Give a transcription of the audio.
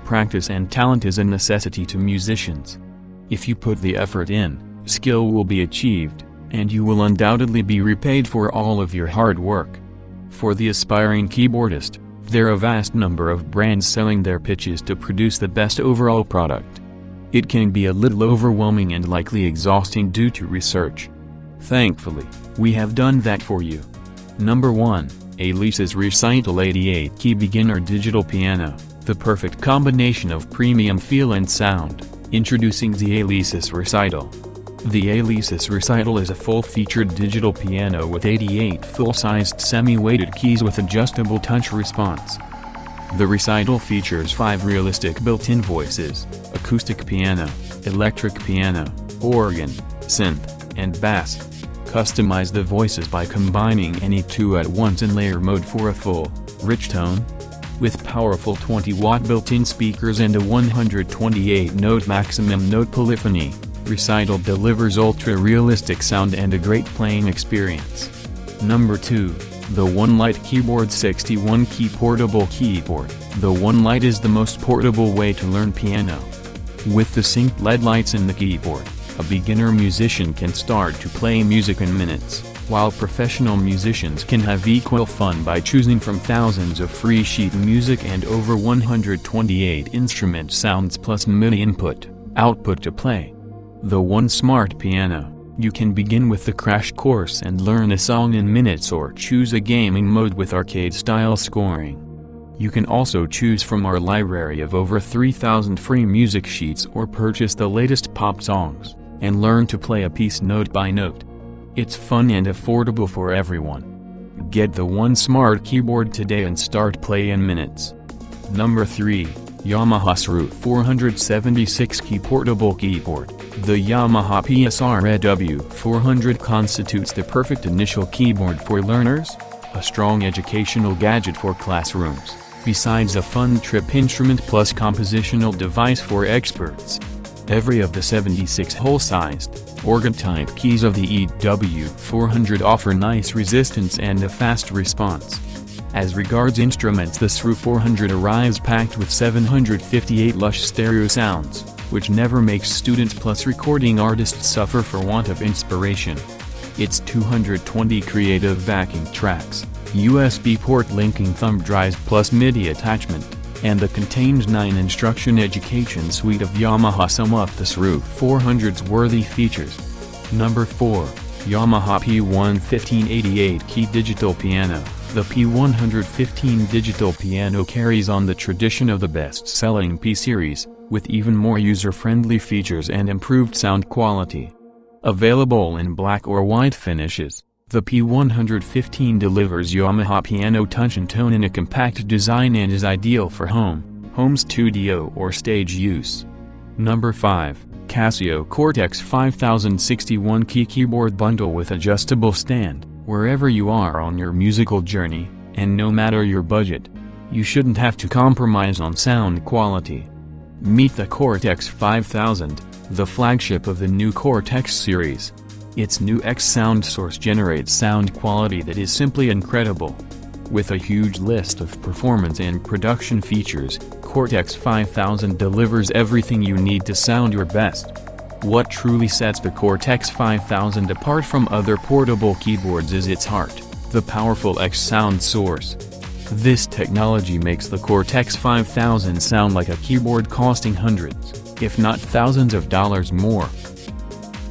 Practice and talent is a necessity to musicians. If you put the effort in, skill will be achieved, and you will undoubtedly be repaid for all of your hard work. For the aspiring keyboardist, there are a vast number of brands selling their pitches to produce the best overall product. It can be a little overwhelming and likely exhausting due to research. Thankfully, we have done that for you. Number 1. Alesis Recital 88 Key Beginner Digital Piano, the perfect combination of premium feel and sound. Introducing the Alesis Recital. The Alesis Recital is a full-featured digital piano with 88 full-sized semi-weighted keys with adjustable touch response. The Recital features 5 realistic built-in voices: acoustic piano, electric piano, organ, synth, and bass. Customize the voices by combining any two at once in layer mode for a full, rich tone. With powerful 20-watt built-in speakers and a 128-note maximum note polyphony, Recital delivers ultra-realistic sound and a great playing experience. Number 2. The OneLite Keyboard 61 Key Portable Keyboard. The OneLite is the most portable way to learn piano. With the synced LED lights in the keyboard, a beginner musician can start to play music in minutes, while professional musicians can have equal fun by choosing from thousands of free sheet music and over 128 instrument sounds plus MIDI input/output to play. The One Smart Piano. You can begin with the crash course and learn a song in minutes or choose a gaming mode with arcade-style scoring. You can also choose from our library of over 3,000 free music sheets or purchase the latest pop songs, and learn to play a piece note by note. It's fun and affordable for everyone. Get the One Smart Keyboard today and start play in minutes. Number 3. Yamaharoo 476 Key Portable Keyboard. The Yamaha PSRW 400 constitutes the perfect initial keyboard for learners, a strong educational gadget for classrooms, besides a fun trip instrument plus compositional device for experts. Every of the 76 hole-sized, organ-type keys of the EW400 offer nice resistance and a fast response. As regards instruments, the SRU 400 arrives packed with 758 lush stereo sounds, which never makes students plus recording artists suffer for want of inspiration. Its 220 creative backing tracks, USB port linking thumb drives plus MIDI attachment, and the contained 9 instruction education suite of Yamaha sum up the SRU 400's worthy features. Number 4. Yamaha P1158 Key Digital Piano. The P115 digital piano carries on the tradition of the best-selling P series, with even more user-friendly features and improved sound quality. Available in black or white finishes, the P115 delivers Yamaha piano touch and tone in a compact design and is ideal for home studio or stage use. Number 5. Casio Cortex 5061 Key Keyboard Bundle with adjustable stand. Wherever you are on your musical journey, and no matter your budget, you shouldn't have to compromise on sound quality. Meet the Cortex 5000, the flagship of the new Cortex series. Its new X sound source generates sound quality that is simply incredible. With a huge list of performance and production features, Cortex 5000 delivers everything you need to sound your best. What truly sets the Cortex 5000 apart from other portable keyboards is its heart, the powerful X sound source. This technology makes the Cortex 5000 sound like a keyboard costing hundreds, if not thousands of dollars more.